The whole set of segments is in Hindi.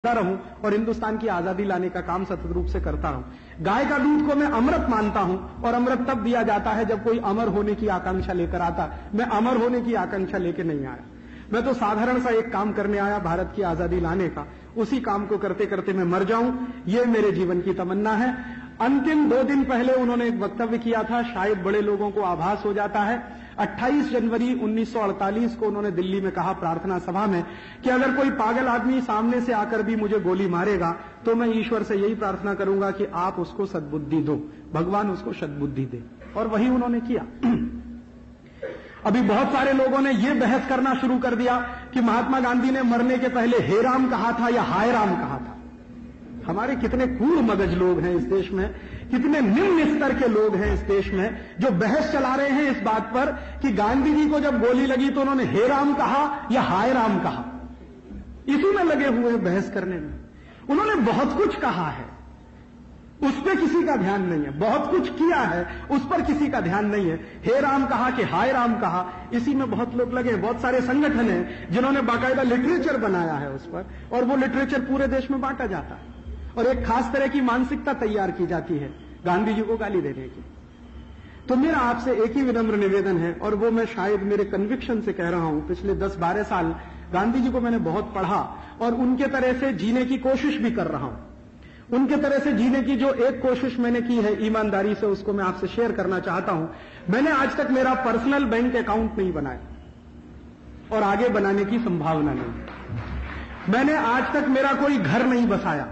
रहूं और हिंदुस्तान की आजादी लाने का काम सतत रूप से करता रहूं। गाय का दूध को मैं अमृत मानता हूं और अमृत तब दिया जाता है जब कोई अमर होने की आकांक्षा लेकर आता। मैं अमर होने की आकांक्षा लेकर नहीं आया, मैं तो साधारण सा एक काम करने आया, भारत की आजादी लाने का। उसी काम को करते करते मैं मर जाऊं, ये मेरे जीवन की तमन्ना है। अंतिम 2 दिन पहले उन्होंने एक वक्तव्य किया था, शायद बड़े लोगों को आभास हो जाता है। 28 जनवरी 1948 को उन्होंने दिल्ली में कहा प्रार्थना सभा में कि अगर कोई पागल आदमी सामने से आकर भी मुझे गोली मारेगा तो मैं ईश्वर से यही प्रार्थना करूंगा कि आप उसको सद्बुद्धि दो, भगवान उसको सद्बुद्धि दे। और वही उन्होंने किया। अभी बहुत सारे लोगों ने यह बहस करना शुरू कर दिया कि महात्मा गांधी ने मरने के पहले हे राम कहा था या हाय राम कहा था। हमारे कितने कूड़ मगज लोग हैं इस देश में, कितने निम्न स्तर के लोग हैं इस देश में जो बहस चला रहे हैं इस बात पर कि गांधी जी को जब गोली लगी तो उन्होंने हे राम कहा या हाय राम कहा। इसी में लगे हुए हैं बहस करने में। उन्होंने बहुत कुछ कहा है, उस पर किसी का ध्यान नहीं है। बहुत कुछ किया है, उस पर किसी का ध्यान नहीं है। हे राम कहा कि हाय राम कहा, इसी में बहुत लोग लगे। बहुत सारे संगठन हैं जिन्होंने बाकायदा लिटरेचर बनाया है उस पर, और वो लिटरेचर पूरे देश में बांटा जाता है और एक खास तरह की मानसिकता तैयार की जाती है गांधी जी को गाली देने की। तो मेरा आपसे एक ही विनम्र निवेदन है, और वो मैं शायद मेरे कन्विक्शन से कह रहा हूं। पिछले 10-12 साल गांधी जी को मैंने बहुत पढ़ा और उनके तरह से जीने की कोशिश भी कर रहा हूं। उनके तरह से जीने की जो एक कोशिश मैंने की है ईमानदारी से, उसको मैं आपसे शेयर करना चाहता हूं। मैंने आज तक मेरा पर्सनल बैंक अकाउंट नहीं बनाया और आगे बनाने की संभावना नहीं। मैंने आज तक मेरा कोई घर नहीं बसाया।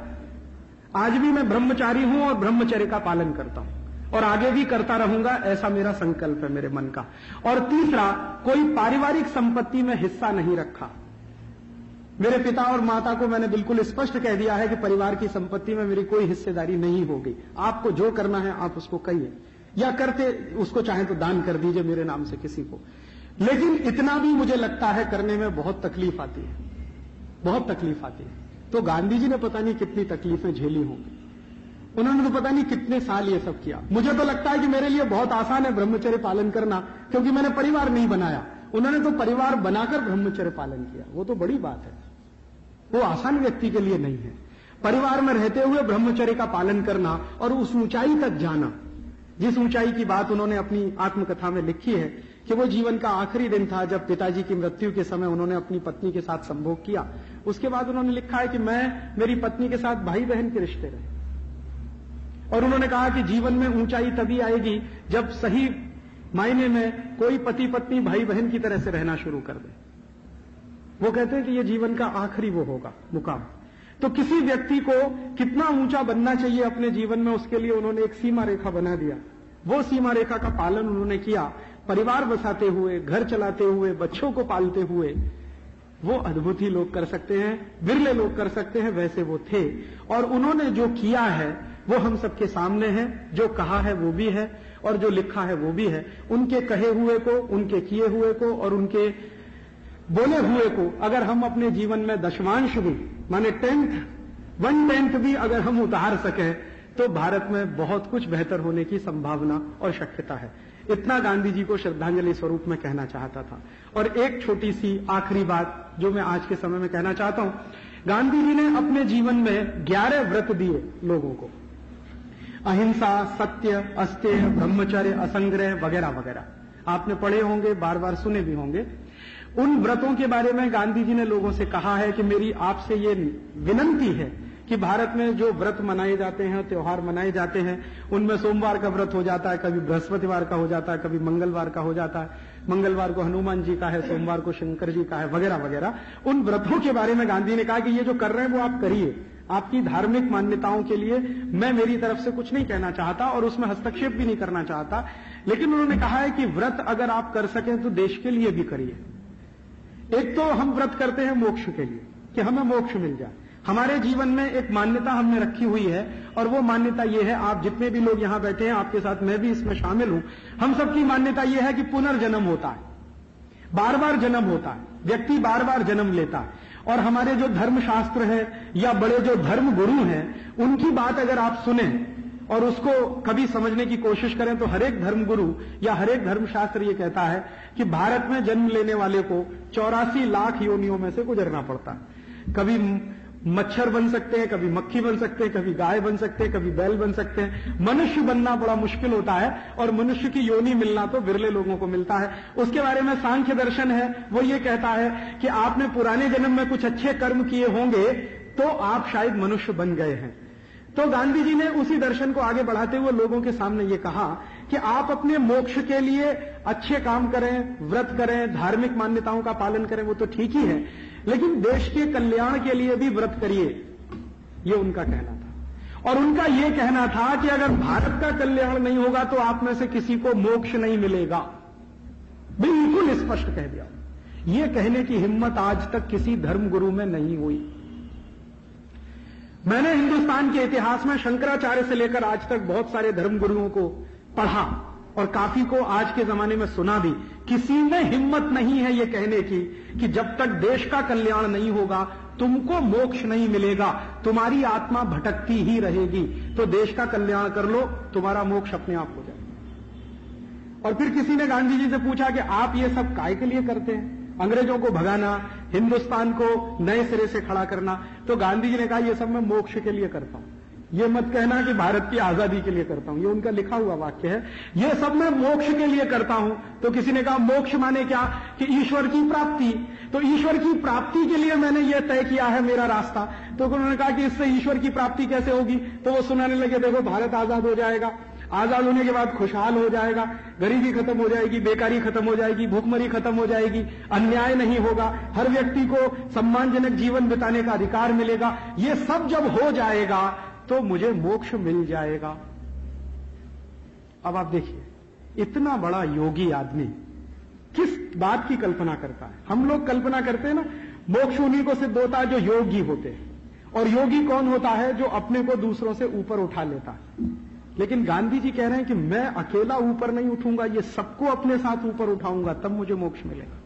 आज भी मैं ब्रह्मचारी हूं और ब्रह्मचर्य का पालन करता हूं और आगे भी करता रहूंगा, ऐसा मेरा संकल्प है मेरे मन का। और तीसरा, कोई पारिवारिक संपत्ति में हिस्सा नहीं रखा। मेरे पिता और माता को मैंने बिल्कुल स्पष्ट कह दिया है कि परिवार की संपत्ति में मेरी कोई हिस्सेदारी नहीं होगी। आपको जो करना है आप उसको कहिए, या करते उसको चाहे तो दान कर दीजिए मेरे नाम से किसी को। लेकिन इतना भी मुझे लगता है करने में बहुत तकलीफ आती है, बहुत तकलीफ आती है। तो गांधी जी ने पता नहीं कितनी तकलीफें झेली होंगी, उन्होंने तो पता नहीं कितने साल ये सब किया। मुझे तो लगता है कि मेरे लिए बहुत आसान है ब्रह्मचर्य पालन करना, क्योंकि मैंने परिवार नहीं बनाया। उन्होंने तो परिवार बनाकर ब्रह्मचर्य पालन किया, वो तो बड़ी बात है। वो आसान व्यक्ति के लिए नहीं है परिवार में रहते हुए ब्रह्मचर्य का पालन करना और उस ऊंचाई तक जाना, जिस ऊंचाई की बात उन्होंने अपनी आत्मकथा में लिखी है कि वो जीवन का आखिरी दिन था जब पिताजी की मृत्यु के समय उन्होंने अपनी पत्नी के साथ संभोग किया। उसके बाद उन्होंने लिखा है कि मैं मेरी पत्नी के साथ भाई बहन के रिश्ते रहे, और उन्होंने कहा कि जीवन में ऊंचाई तभी आएगी जब सही मायने में कोई पति पत्नी भाई बहन की तरह से रहना शुरू कर दे। वो कहते हैं कि ये जीवन का आखिरी वो होगा मुकाम। तो किसी व्यक्ति को कितना ऊंचा बनना चाहिए अपने जीवन में, उसके लिए उन्होंने एक सीमा रेखा बना दिया। वो सीमा रेखा का पालन उन्होंने किया, परिवार बसाते हुए, घर चलाते हुए, बच्चों को पालते हुए। वो अद्भुत ही लोग कर सकते हैं, बिरले लोग कर सकते हैं, वैसे वो थे। और उन्होंने जो किया है वो हम सबके सामने है, जो कहा है वो भी है और जो लिखा है वो भी है। उनके कहे हुए को, उनके किए हुए को और उनके बोले हुए को अगर हम अपने जीवन में दशमांश भी, माने 1/10 भी अगर हम उतार सकें तो भारत में बहुत कुछ बेहतर होने की संभावना और शक्यता है। इतना गांधी जी को श्रद्धांजलि स्वरूप में कहना चाहता था। और एक छोटी सी आखिरी बात जो मैं आज के समय में कहना चाहता हूं, गांधी जी ने अपने जीवन में 11 व्रत दिए लोगों को, अहिंसा, सत्य, अस्तेय, ब्रह्मचर्य, असंग्रह वगैरह वगैरह। आपने पढ़े होंगे, बार बार सुने भी होंगे। उन व्रतों के बारे में गांधी जी ने लोगों से कहा है कि मेरी आपसे ये विनंती है कि भारत में जो व्रत मनाए जाते हैं, त्योहार मनाए जाते हैं, उनमें सोमवार का व्रत हो जाता है, कभी बृहस्पतिवार का हो जाता है, कभी मंगलवार का हो जाता है। मंगलवार को हनुमान जी का है, सोमवार को शंकर जी का है, वगैरह वगैरह। उन व्रतों के बारे में गांधी ने कहा कि ये जो कर रहे हैं वो आप करिए, आपकी धार्मिक मान्यताओं के लिए मैं मेरी तरफ से कुछ नहीं कहना चाहता और उसमें हस्तक्षेप भी नहीं करना चाहता। लेकिन उन्होंने कहा है कि व्रत अगर आप कर सकें तो देश के लिए भी करिए। एक तो हम व्रत करते हैं मोक्ष के लिए कि हमें मोक्ष मिल जाए। हमारे जीवन में एक मान्यता हमने रखी हुई है और वो मान्यता ये है, आप जितने भी लोग यहां बैठे हैं, आपके साथ मैं भी इसमें शामिल हूं, हम सबकी मान्यता ये है कि पुनर्जन्म होता है, बार बार जन्म होता है, व्यक्ति बार बार जन्म लेता है। और हमारे जो धर्मशास्त्र है या बड़े जो धर्म गुरु हैं, उनकी बात अगर आप सुने और उसको कभी समझने की कोशिश करें तो हर एक धर्मगुरु या हर एक धर्मशास्त्र ये कहता है कि भारत में जन्म लेने वाले को 84 लाख योनियों में से गुजरना पड़ता है। कभी मच्छर बन सकते हैं, कभी मक्खी बन सकते हैं, कभी गाय बन सकते हैं, कभी बैल बन सकते हैं। मनुष्य बनना बड़ा मुश्किल होता है और मनुष्य की योनि मिलना तो विरले लोगों को मिलता है। उसके बारे में सांख्य दर्शन है, वो ये कहता है कि आपने पुराने जन्म में कुछ अच्छे कर्म किए होंगे तो आप शायद मनुष्य बन गए हैं। तो गांधी जी ने उसी दर्शन को आगे बढ़ाते हुए लोगों के सामने ये कहा कि आप अपने मोक्ष के लिए अच्छे काम करें, व्रत करें, धार्मिक मान्यताओं का पालन करें, वो तो ठीक ही है, लेकिन देश के कल्याण के लिए भी व्रत करिए, ये उनका कहना था। और उनका ये कहना था कि अगर भारत का कल्याण नहीं होगा तो आप में से किसी को मोक्ष नहीं मिलेगा। बिल्कुल स्पष्ट कह दिया। ये कहने की हिम्मत आज तक किसी धर्मगुरु में नहीं हुई। मैंने हिंदुस्तान के इतिहास में शंकराचार्य से लेकर आज तक बहुत सारे धर्मगुरुओं को पढ़ा और काफी को आज के जमाने में सुना भी। किसी में हिम्मत नहीं है ये कहने की कि जब तक देश का कल्याण नहीं होगा तुमको मोक्ष नहीं मिलेगा, तुम्हारी आत्मा भटकती ही रहेगी, तो देश का कल्याण कर लो, तुम्हारा मोक्ष अपने आप हो जाए। और फिर किसी ने गांधी जी से पूछा कि आप ये सब काय के लिए करते हैं, अंग्रेजों को भगाना, हिंदुस्तान को नए सिरे से खड़ा करना। तो गांधी जी ने कहा, यह सब मैं मोक्ष के लिए करता हूं, ये मत कहना कि भारत की आजादी के लिए करता हूं। ये उनका लिखा हुआ वाक्य है, ये सब मैं मोक्ष के लिए करता हूं। तो किसी ने कहा मोक्ष माने क्या, कि ईश्वर की प्राप्ति। तो ईश्वर की प्राप्ति के लिए मैंने ये तय किया है मेरा रास्ता। तो उन्होंने कहा कि इससे ईश्वर की प्राप्ति कैसे होगी। तो वो सुनाने लगे, देखो भारत आजाद हो जाएगा, आजाद होने के बाद खुशहाल हो जाएगा, गरीबी खत्म हो जाएगी, बेकारी खत्म हो जाएगी, भूखमरी खत्म हो जाएगी, अन्याय नहीं होगा, हर व्यक्ति को सम्मानजनक जीवन बिताने का अधिकार मिलेगा। ये सब जब हो जाएगा तो मुझे मोक्ष मिल जाएगा। अब आप देखिए, इतना बड़ा योगी आदमी किस बात की कल्पना करता है। हम लोग कल्पना करते हैं ना, मोक्ष उन्हीं को सिद्ध होता है जो योगी होते हैं। और योगी कौन होता है, जो अपने को दूसरों से ऊपर उठा लेता है। लेकिन गांधी जी कह रहे हैं कि मैं अकेला ऊपर नहीं उठूंगा, ये सबको अपने साथ ऊपर उठाऊंगा, तब मुझे मोक्ष मिलेगा।